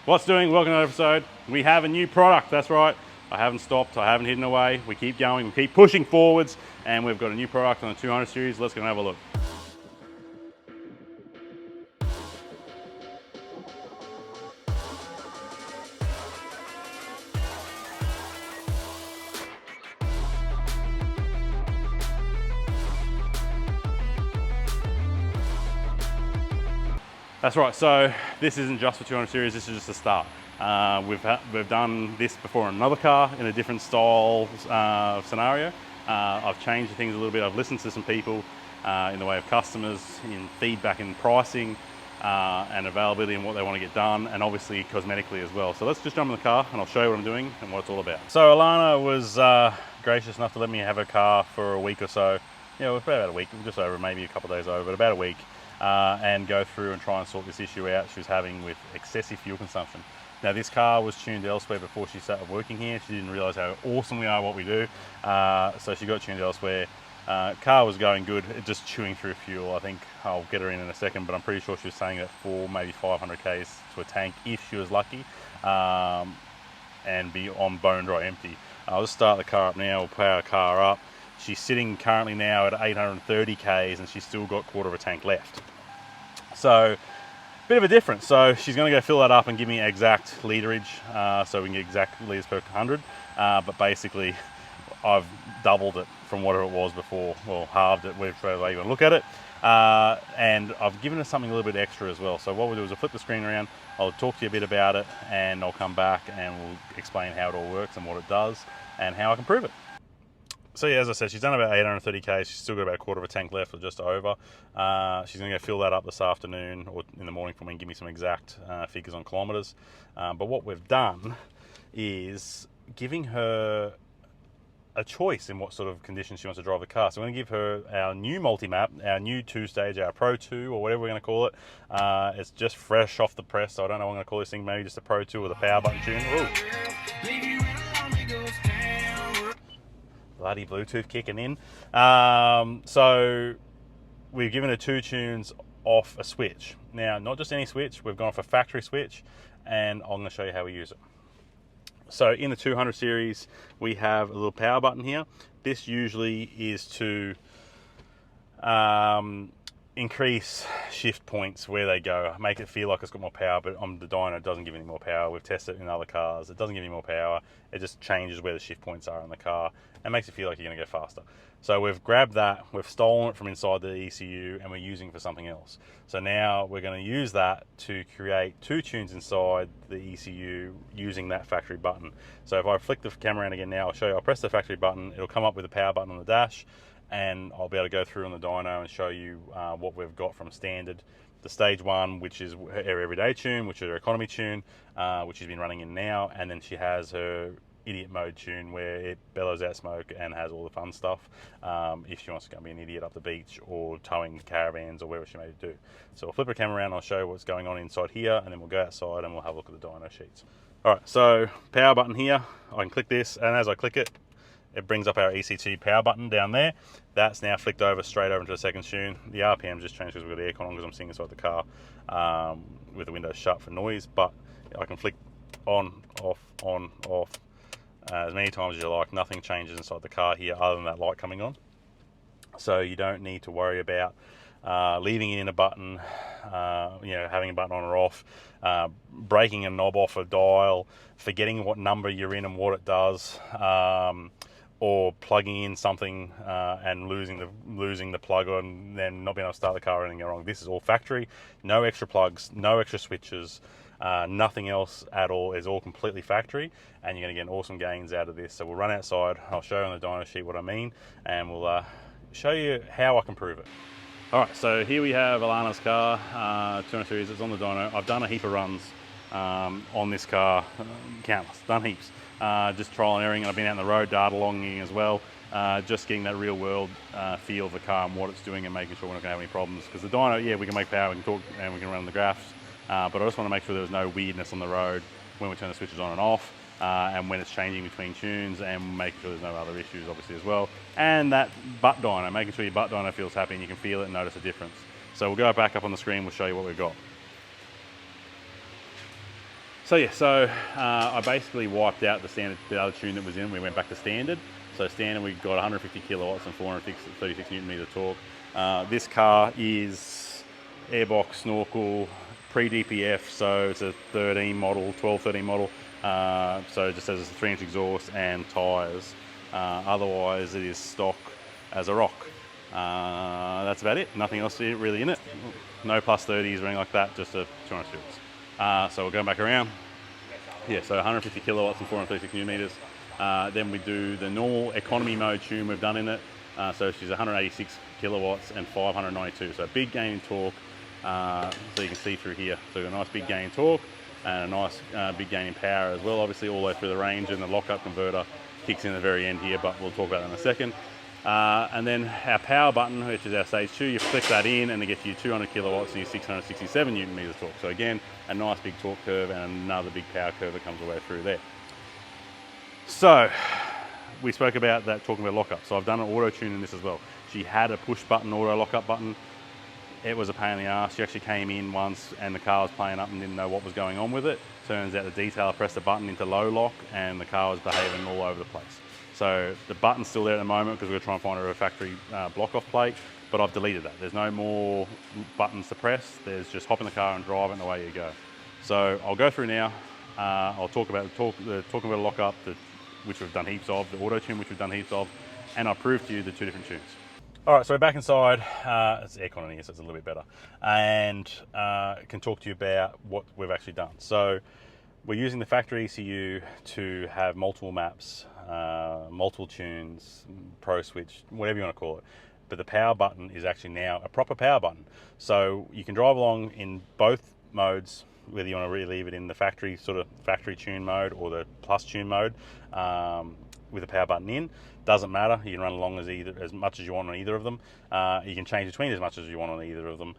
What's doing? Welcome to another episode. We have a new product, that's right. I haven't stopped, I haven't hidden away. We keep going, we keep pushing forwards, and we've got a new product on the 200 series. Let's go and have a look. That's right, so this isn't just for 200 series, this is just a start. We've done this before in another car in a different style scenario. I've changed things a little bit. I've listened to some people in the way of customers, in feedback and pricing and availability and what they want to get done, and obviously cosmetically as well. So let's just jump in the car and I'll show you what I'm doing and what it's all about. So Alana was gracious enough to let me have her car for a week or so. Yeah, it was about a week, just over, maybe a couple of days over, but about a week. And go through and try and sort this issue out she was having with excessive fuel consumption. Now this car was tuned elsewhere before she started working here. She didn't realise how awesome we are at what we do, so she got tuned elsewhere. Car was going good, just chewing through fuel. I think I'll get her in a second, but I'm pretty sure she was saying that 4, maybe 500 Ks to a tank if she was lucky, and be on bone dry empty. I'll just start the car up now, we'll power the car up. She's sitting currently now at 830 Ks and she's still got quarter of a tank left. So, bit of a difference. So she's going to go fill that up and give me exact literage, so we can get exact litres per 100. But basically, I've doubled it from what it was before, well, halved it, whichever way you want to look at it. And I've given her something a little bit extra as well. So what we'll do is I'll flip the screen around, I'll talk to you a bit about it, and I'll come back and we'll explain how it all works and what it does and how I can prove it. So yeah, as I said, she's done about 830 Ks. She's still got about a quarter of a tank left, or just over. She's going to go fill that up this afternoon or in the morning for me and give me some exact figures on kilometres. But what we've done is giving her a choice in what sort of conditions she wants to drive the car. So we're going to give her our new multi-map, our new 2-stage, our Pro 2, or whatever we're going to call it. It's just fresh off the press, so I don't know what I'm going to call this thing. Maybe just a Pro 2 with a power button tune. Ooh. Bloody Bluetooth kicking in. So we've given her 2 tunes off a switch. Now, not just any switch, we've gone for a factory switch, and I'm going to show you how we use it. So in the 200 series, we have a little power button here. This usually is to increase shift points where they go, make it feel like it's got more power, but on the dyno it doesn't give any more power. We've tested it in other cars, it doesn't give any more power. It just changes where the shift points are in the car and makes it feel like you're going to go faster. So we've grabbed that, we've stolen it from inside the ECU, and we're using it for something else. So now we're going to use that to create 2 tunes inside the ECU using that factory button. So if I flick the camera around again now, I'll show you. I'll press the factory button, it'll come up with a power button on the dash, and I'll be able to go through on the dyno and show you what we've got from standard. The stage 1, which is her everyday tune, which is her economy tune, which she's been running in now, and then she has her idiot mode tune where it bellows out smoke and has all the fun stuff if she wants to go be an idiot up the beach or towing caravans or wherever she may do. So we'll flip her camera around, I'll show you what's going on inside here, and then we'll go outside and we'll have a look at the dyno sheets. Alright, so power button here, I can click this, and as I click it, it brings up our ECT power button down there. That's now flicked over straight over into the second tune. The RPM just changed because we've got the aircon on because I'm sitting inside the car with the windows shut for noise, but I can flick on, off, as many times as you like. Nothing changes inside the car here other than that light coming on. So you don't need to worry about leaving it in a button, having a button on or off, breaking a knob off a dial, forgetting what number you're in and what it does, or plugging in something and losing the plug and then not being able to start the car or anything wrong. This is all factory, no extra plugs, no extra switches, nothing else at all. Is all completely factory, and you're going to get awesome gains out of this. So we'll run outside, I'll show you on the dyno sheet what I mean, and we'll show you how I can prove it. Alright, so here we have Alana's car, 200 series, it's on the dyno. I've done a heap of runs on this car, countless, done heaps. Just trial and erroring, and I've been out on the road data logging as well, just getting that real world feel of the car and what it's doing and making sure we're not going to have any problems. Because the dyno, yeah, we can make power, we can talk, and we can run the graphs, but I just want to make sure there's no weirdness on the road when we turn the switches on and off, and when it's changing between tunes, and making sure there's no other issues obviously as well. And that butt dyno, making sure your butt dyno feels happy and you can feel it and notice a difference. So we'll go back up on the screen, we'll show you what we've got. So yeah, so I basically wiped out the other tune that was in. We went back to standard. So standard, we got 150 kilowatts and 436 newton meter torque. This car is airbox, snorkel, pre-DPF, so it's a 13 model. So it just has a 3-inch exhaust and tyres. Otherwise, it is stock as a rock. That's about it. Nothing else really in it. No plus 30s or anything like that, just a 200 series. So we're going back around. Yeah, so 150 kilowatts and 436 newton meters. Then we do the normal economy mode tune we've done in it. So she's 186 kilowatts and 592. So big gain in torque. So you can see through here. So a nice big gain in torque and a nice big gain in power as well. Obviously all the way through the range, and the lockup converter kicks in at the very end here, but we'll talk about that in a second. And then our power button, which is our stage 2, you flick that in and it gets you 200 kilowatts and your 667 newton meters torque. So again, a nice big torque curve and another big power curve that comes all the way through there. So we spoke about that, talking about lockup. So I've done an auto tune in this as well. She had a push button auto lockup button. It was a pain in the ass. She actually came in once and the car was playing up and didn't know what was going on with it. Turns out the detailer pressed the button into low lock and the car was behaving all over the place. So the button's still there at the moment because we're trying to find a factory block off plate, but I've deleted that. There's no more buttons to press. There's just hop in the car and drive it and away you go. So I'll go through now. I'll talk about talking about a lockup, which we've done heaps of, the auto tune, which we've done heaps of, and I'll prove to you the 2 different tunes. All right, so we're back inside. It's aircon in here, so it's a little bit better, and can talk to you about what we've actually done. So we're using the factory ECU to have multiple maps, multiple tunes, pro switch, whatever you want to call it. But the power button is actually now a proper power button. So you can drive along in both modes, whether you want to really leave it in the factory tune mode or the plus tune mode with the power button in. Doesn't matter. You can run along as much as you want on either of them. You can change between as much as you want on either of them.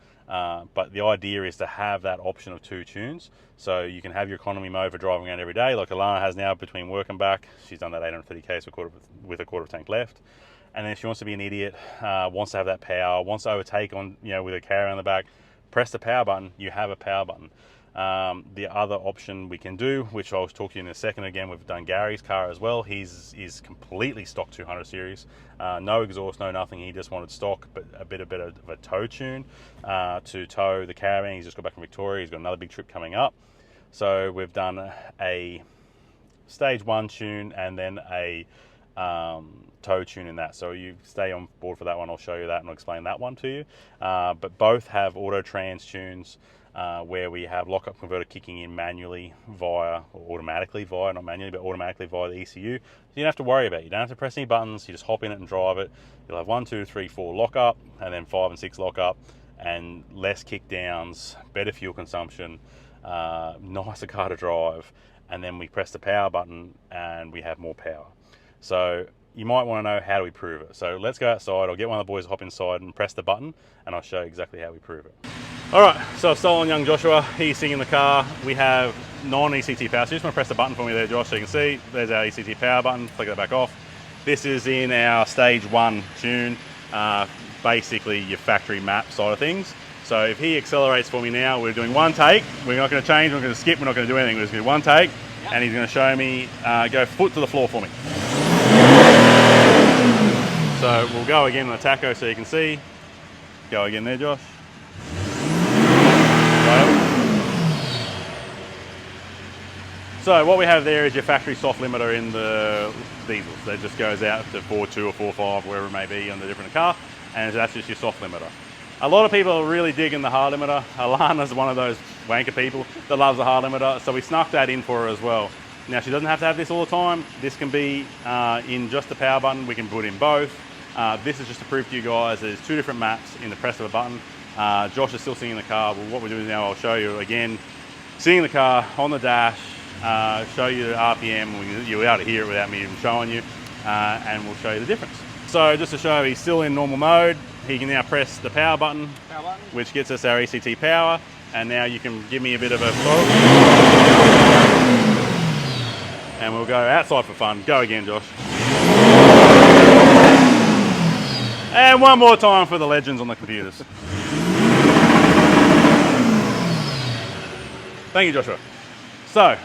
But the idea is to have that option of 2 tunes. So you can have your economy mode for driving around every day, like Alana has now between work and back. She's done that 830k with a quarter of tank left. And then if she wants to be an idiot, wants to have that power, wants to overtake on, with a carrier on the back, press the power button, you have a power button. The other option we can do, which I'll talk to you in a second, again, we've done Gary's car as well. His is completely stock 200 series, no exhaust, no nothing. He just wanted stock, but a bit of a tow tune to tow the caravan. He's just got back from Victoria. He's got another big trip coming up. So we've done a stage 1 tune and then a tow tune in that. So you stay on board for that one. I'll show you that and I'll explain that one to you. But both have auto trans tunes. Where we have lockup converter kicking in manually automatically via the ECU. So you don't have to worry about it. You don't have to press any buttons. You just hop in it and drive it. You'll have 1, 2, 3, 4 lockup, and then 5 and 6 lockup, and less kick downs, better fuel consumption, nicer car to drive. And then we press the power button and we have more power. So you might want to know, how do we prove it? So let's go outside. I'll get one of the boys to hop inside and press the button, and I'll show you exactly how we prove it. All right, so I've stolen young Joshua. He's sitting in the car. We have non-ECT power. So you just want to press the button for me there, Josh, so you can see. There's our ECT power button. Flick that back off. This is in our stage 1 tune, basically your factory map side of things. So if he accelerates for me now, we're doing 1 take. We're not going to change, we're not going to skip, we're not going to do anything. We're just going to do 1 take, and he's going to show me, go foot to the floor for me. So we'll go again on the tacho so you can see. Go again there, Josh. So what we have there is your factory soft limiter in the diesels. That just goes out to 4.2 or 4.5, wherever it may be on the different car, and that's just your soft limiter. A lot of people are really digging the hard limiter. Alana's one of those wanker people that loves the hard limiter, so we snuck that in for her as well. Now she doesn't have to have this all the time. This can be in just the power button. We can put in both. This is just to prove to you guys there's 2 different maps in the press of a button. Josh is still sitting in the car. Well, what we're doing now, I'll show you again. Sitting in the car on the dash, show you the RPM. You'll be able to hear it without me even showing you, and we'll show you the difference. So just to show he's still in normal mode, he can now press the power button, which gets us our ECT power. And now you can give me a bit of a flow. And we'll go outside for fun. Go again, Josh. And one more time for the legends on the computers. Thank you, Joshua. So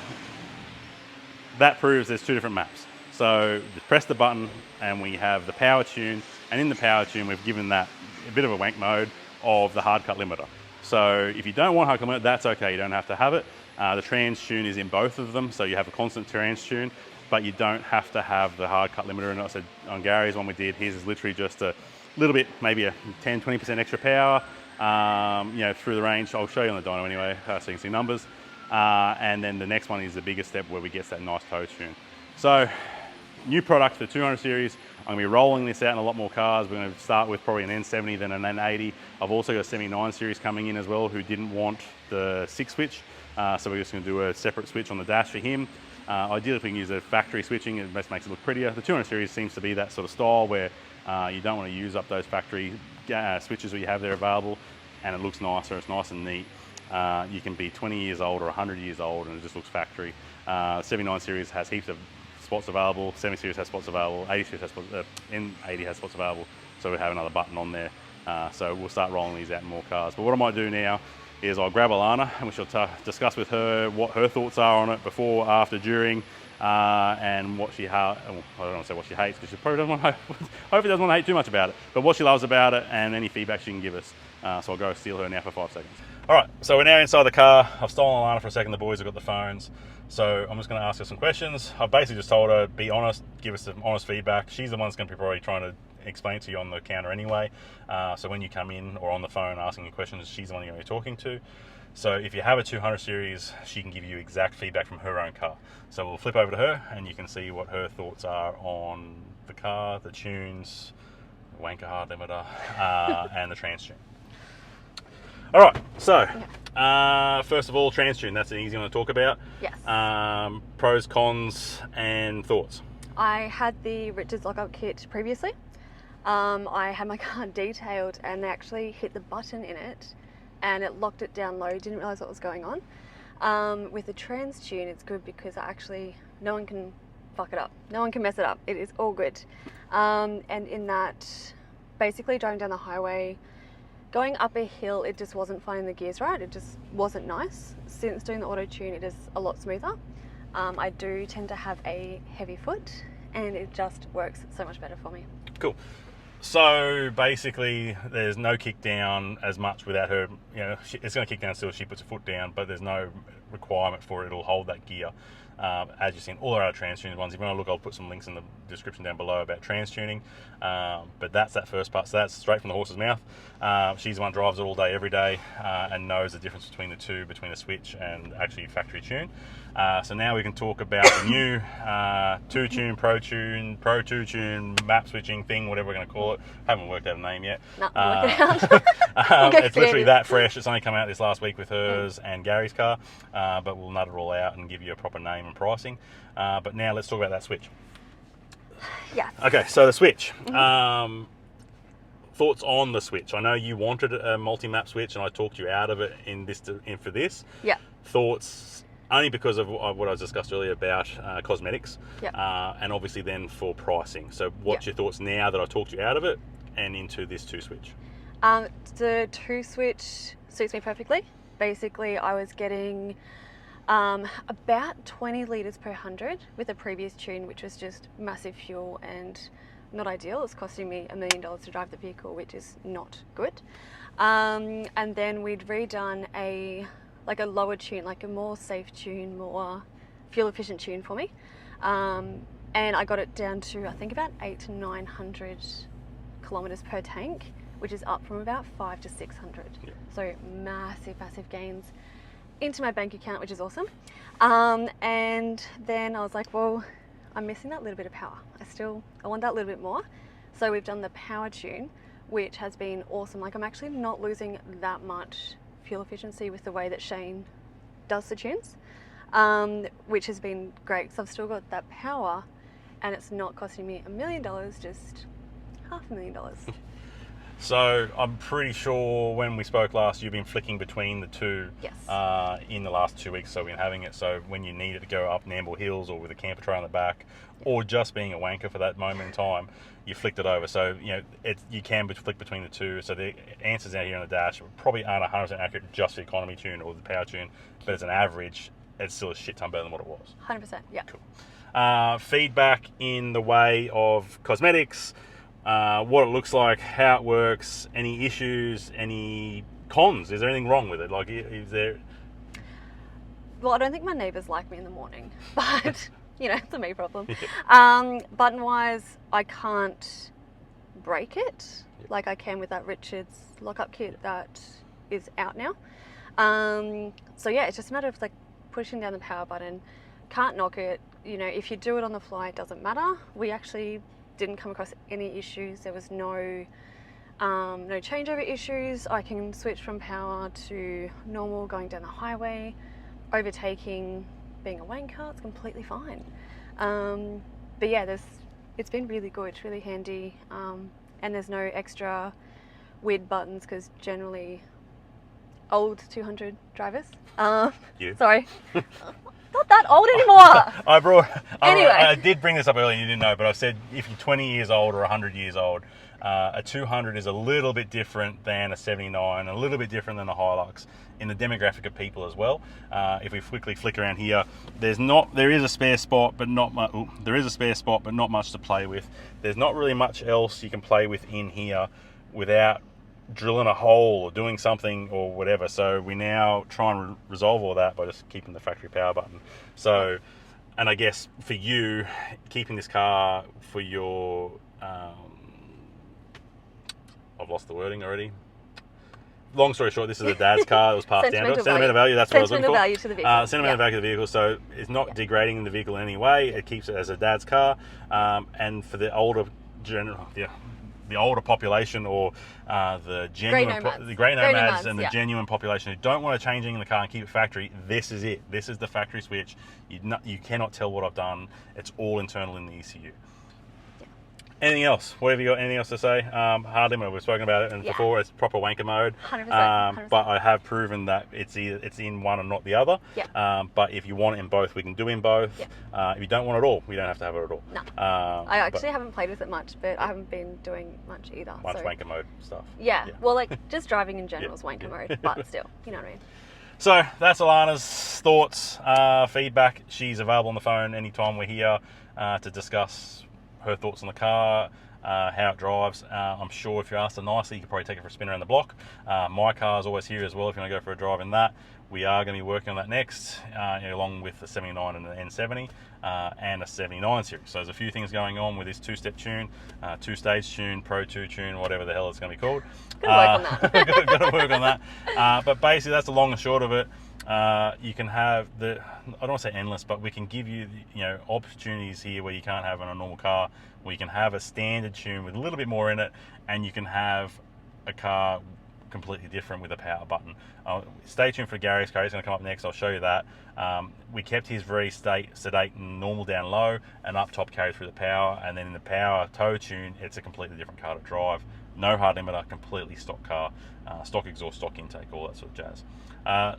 that proves there's two different maps. So just press the button and we have the power tune, and in the power tune we've given that a bit of a wank mode of the hard cut limiter. So if you don't want hard cut limiter, that's okay, you don't have to have it. The trans tune is in both of them, so you have a constant trans tune, but you don't have to have the hard cut limiter. And I said on Gary's one we did, his is literally just a little bit, maybe a 10-20% extra power, you know, through the range. I'll show you on the dyno anyway, so you can see numbers. And then the next one is the bigger step where we get that nice toe tune. So new product for the 200 series. I'm going to be rolling this out in a lot more cars. We're going to start with probably an N70, then an N80. I've also got a 79 series coming in as well who didn't want the 6 switch. So we're just going to do a separate switch on the dash for him. Ideally, if we can use a factory switching, it just makes it look prettier. The 200 series seems to be that sort of style where you don't want to use up those factory switches that you have there available, and it looks nicer, it's nice and neat. You can be 20 years old or 100 years old and it just looks factory. 79 series has heaps of spots available, 70 series has spots available, 80 series has spots, N80 has spots available, so we have another button on there. So we'll start rolling these out in more cars. But what I might do now is I'll grab Alana and we shall discuss with her what her thoughts are on it before, after, during, and what she I don't want to say what she hates, because she probably doesn't want to, hopefully doesn't want to hate too much about it, but what she loves about it and any feedback she can give us. So I'll go steal her now for 5 seconds. All right, so we're now inside the car. I've stolen Alana for a second. The boys have got the phones. So I'm just going to ask her some questions. I've basically just told her, be honest, give us some honest feedback. She's the one that's going to be probably trying to explain to you on the counter anyway. So when you come in or on the phone asking you questions, she's the one you're going to be talking to. So if you have a 200 series, she can give you exact feedback from her own car. So we'll flip over to her and you can see what her thoughts are on the car, the tunes, the wanker hard limiter, and the trans tune. All right, so first of all, trans tune, that's an easy one to talk about. Yes. Pros, cons, and thoughts. I had the Richards lockup kit previously. I had my car detailed and they actually hit the button in it and it locked it down low, didn't realise what was going on. With the trans tune, it's good because no one can fuck it up. No one can mess it up. It is all good. And in that, basically driving down the highway, going up a hill, it just wasn't finding the gears right. It just wasn't nice. Since doing the auto tune, it is a lot smoother. I do tend to have a heavy foot and it just works so much better for me. Cool. So basically there's no kick down as much without her, you know, it's going to kick down still if she puts her foot down, but there's no requirement for it. It'll hold that gear. As you've seen all our trans tuning ones, if you want to look, I'll put some links in the description down below about trans tuning. But that's that first part, so that's straight from the horse's mouth. She's the one who drives it all day, every day, and knows the difference between the two, between a switch and actually factory tune. So now we can talk about the new 2-tune, Pro 2-tune, map switching thing, whatever we're going to call it. Haven't worked out a name yet. No, work it out. It's literally that fresh. It's only come out this last week with hers and Gary's car, but we'll nut it all out and give you a proper name and pricing. But now let's talk about that switch. Yes. Okay, so the switch. Thoughts on the switch? I know you wanted a multi-map switch and I talked you out of it for this. Yeah. Thoughts only because of what I discussed earlier about cosmetics, and obviously then for pricing. So what's your thoughts now that I talked you out of it and into this 2-switch? The 2-switch suits me perfectly. Basically, I was getting about 20 litres per 100 with a previous tune, which was just massive fuel and not ideal. It's costing me $1 million to drive the vehicle, which is not good. And then we'd redone a lower tune, like a more safe tune, more fuel efficient tune for me. And I got it down to, I think, about 800 to 900 kilometres per tank, which is up from about 500 to 600. Yeah. So massive, massive gains into my bank account, which is awesome. And then I was like, well, I'm missing that little bit of power. I want that little bit more. So we've done the power tune, which has been awesome. Like, I'm actually not losing that much fuel efficiency with the way that Shane does the tunes, which has been great. So I've still got that power and it's not costing me $1 million, just $500,000. So I'm pretty sure when we spoke last, you've been flicking between the two. Yes. In the last 2 weeks, so we've been having it. So when you need it to go up Namble Hills or with a camper tray on the back, or just being a wanker for that moment in time, you flicked it over. So you know you can flick between the two. So the answers out here on the dash probably aren't 100% accurate just for the economy tune or the power tune, but as an average, it's still a shit ton better than what it was. 100%, yeah. Cool. Feedback in the way of cosmetics, what it looks like, how it works, any issues, any cons? Is there anything wrong with it? Like, is there... Well, I don't think my neighbours like me in the morning, but, you know, it's a me problem. Button-wise, I can't break it like I can with that Richards lockup kit that is out now. So yeah, it's just a matter of like pushing down the power button, can't knock it. You know, if you do it on the fly, it doesn't matter. We actually didn't come across any issues. There was no changeover issues. I can switch from power to normal going down the highway, overtaking, being a wanker, it's completely fine. But yeah, it's been really good, it's really handy, and there's no extra weird buttons because generally old 200 drivers. Sorry. Not that old anymore. Anyway. I did bring this up earlier, you didn't know, but I said if you're 20 years old or 100 years old, a 200 is a little bit different than a 79, a little bit different than a Hilux in the demographic of people as well. If we quickly flick around here, there is a spare spot, but not much. There is a spare spot, but not much to play with. There's not really much else you can play with in here without drilling a hole or doing something or whatever. So we now try and resolve all that by just keeping the factory power button. So, and I guess for you, keeping this car for your I've lost the wording already. Long story short, this is a dad's car that was passed down to us. Sentimental value, that's what I was looking for. Sentimental value to the vehicle. Sentimental value to the vehicle, so it's not degrading the vehicle in any way. It keeps it as a dad's car. And for the older the older population, or the genuine grey nomads and the genuine population who don't want to change anything in the car and keep it factory, this is it. This is the factory switch. You cannot tell what I've done. It's all internal in the ECU. Anything else? What have you got? Anything else to say? Hard limit, we've spoken about it, and before it's proper wanker mode. 100%. But I have proven that it's in one and not the other. But if you want it in both, we can do in both. If you don't want it at all, we don't have to have it at all. No. I actually haven't played with it much, but I haven't been doing much either. Much wanker mode stuff. Yeah. Well, like just driving in general is wanker mode, but still, you know what I mean. So that's Alana's thoughts, feedback. She's available on the phone anytime we're here to discuss her thoughts on the car, how it drives. I'm sure if you asked her nicely, you could probably take it for a spin around the block. My car's always here as well if you want to go for a drive in that. We are going to be working on that next, along with the 79 and the N70 and a 79 series. So there's a few things going on with this two-step tune, two-stage tune, Pro 2 tune, whatever the hell it's going to be called. Gotta work on that. Gotta work on that. But basically, that's the long and short of it. You can have I don't want to say endless, but we can give you opportunities here where you can't have on a normal car, where you can have a standard tune with a little bit more in it, and you can have a car completely different with a power button. Stay tuned for Gary's car. He's going to come up next. I'll show you that. We kept his very sedate and normal down low, and up top carried through the power, and then in the power tow tune, it's a completely different car to drive. No hard limiter, completely stock car, stock exhaust, stock intake, all that sort of jazz.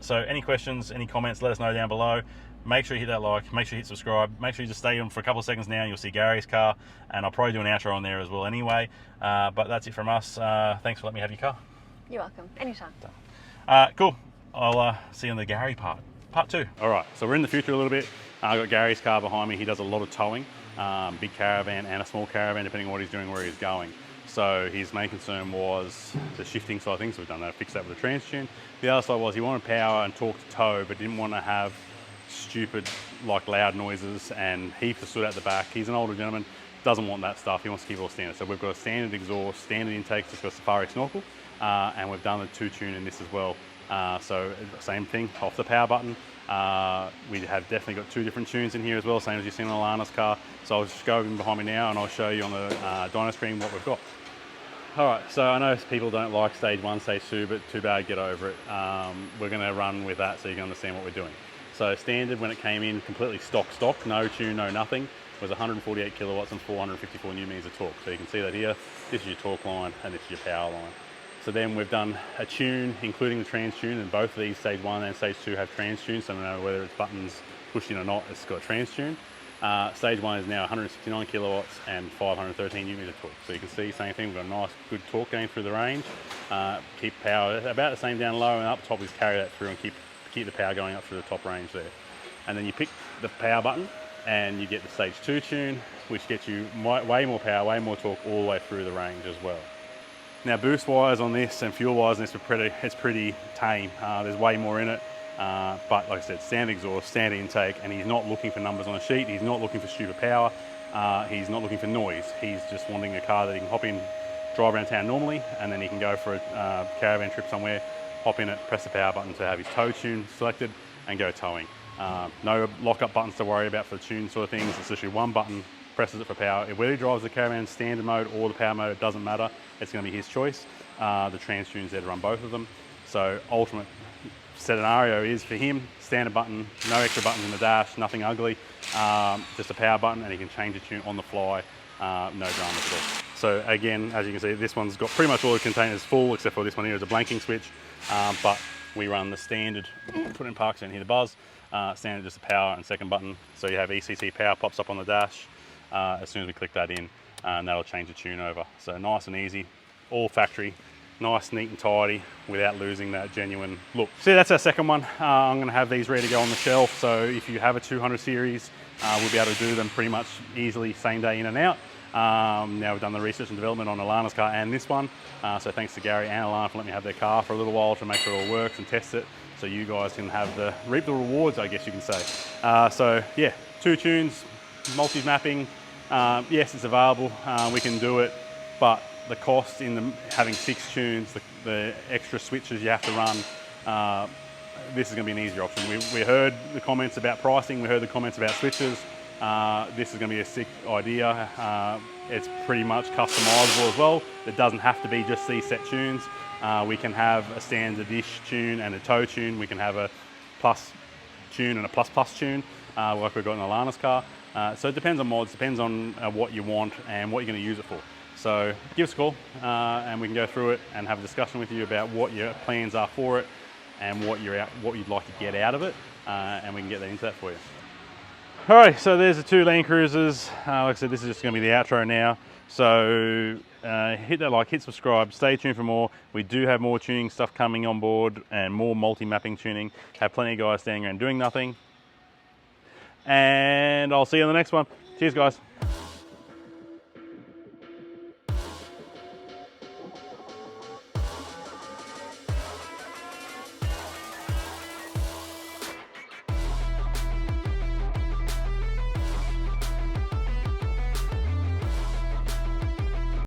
So any questions, any comments, let us know down below. Make sure you hit that like, make sure you hit subscribe, make sure you just stay on for a couple of seconds now, you'll see Gary's car, and I'll probably do an outro on there as well anyway. But that's it from us. Thanks for letting me have your car. You're welcome, anytime. Cool, I'll see you on the Gary part 2. All right, so we're in the future a little bit. I've got Gary's car behind me. He does a lot of towing, big caravan and a small caravan, depending on what he's doing, where he's going. So his main concern was the shifting side of things. So we've done that, fixed that with a trans tune. The other side was he wanted power and torque to tow, but didn't want to have stupid, loud noises, and he stood out the back. He's an older gentleman, doesn't want that stuff. He wants to keep it all standard. So we've got a standard exhaust, standard intake, just got a Safari snorkel, and we've done the 2 tune in this as well. So same thing, off the power button. We have definitely got 2 different tunes in here as well, same as you've seen on Alana's car. So I'll just go in behind me now and I'll show you on the dyno screen what we've got. Alright, so I know people don't like stage 1, stage 2, but too bad, get over it. We're going to run with that so you can understand what we're doing. So standard, when it came in, completely stock, no tune, no nothing, was 148 kilowatts and 454 newton meters of torque. So you can see that here, this is your torque line and this is your power line. So then we've done a tune, including the trans tune, and both of these, stage 1 and stage 2, have trans tunes, so no matter whether it's buttons pushed in or not, it's got a trans tune. Stage 1 is now 169 kilowatts and 513 newton meter torque. So you can see, same thing, we've got a nice, good torque going through the range. Keep power about the same down low, and up top we carry that through and keep the power going up through the top range there. and then you pick the power button and you get the stage 2 tune, which gets you way more power, way more torque all the way through the range as well. Now boost wise on this and fuel wise on this, it's pretty tame. There's way more in it, but like I said, standard exhaust, standard intake, and he's not looking for numbers on a sheet, he's not looking for stupid power, he's not looking for noise, he's just wanting a car that he can hop in, drive around town normally, and then he can go for a caravan trip somewhere, hop in it, press the power button to have his tow tune selected, and go towing. No lock-up buttons to worry about for the tune sort of things. It's literally one button, presses it for power. Whether he drives the caravan standard mode or the power mode, it doesn't matter. It's going to be his choice. The trans tune's there to run both of them. So ultimate scenario is for him, standard button, no extra buttons in the dash, nothing ugly, just a power button, and he can change the tune on the fly, no dramas at all. So again, as you can see, this one's got pretty much all the containers full, except for this one here is a blanking switch, but we run the standard, put in park, so you can hear the buzz, standard just a power and second button. So you have ECC power pops up on the dash as soon as we click that in, and that'll change the tune over. So nice and easy, all factory, nice, neat and tidy without losing that genuine look. So that's our second one. I'm going to have these ready to go on the shelf. So if you have a 200 series, we'll be able to do them pretty much easily same day in and out. Now we've done the research and development on Alana's car and this one. So thanks to Gary and Alana for letting me have their car for a little while to make sure it all works and test it. So you guys can have reap the rewards, I guess you can say. So yeah, 2 tunes, multi-mapping. Yes, it's available. We can do it, but the cost in having 6 tunes, the extra switches you have to run, this is going to be an easier option. We heard the comments about pricing, we heard the comments about switches. This is going to be a sick idea. It's pretty much customizable as well. It doesn't have to be just these set tunes. We can have a standard-ish tune and a tow tune. We can have a plus tune and a plus plus tune, like we've got in Alana's car. So it depends on mods, depends on what you want and what you're going to use it for. So give us a call and we can go through it and have a discussion with you about what your plans are for it and what you'd like to get out of it, and we can get that into that for you. Alright, so there's the 2 Landcruisers. Like I said, this is just going to be the outro now. So hit that like, hit subscribe, stay tuned for more. We do have more tuning stuff coming on board and more multi-mapping tuning. Have plenty of guys standing around doing nothing. And I'll see you on the next one. Cheers guys.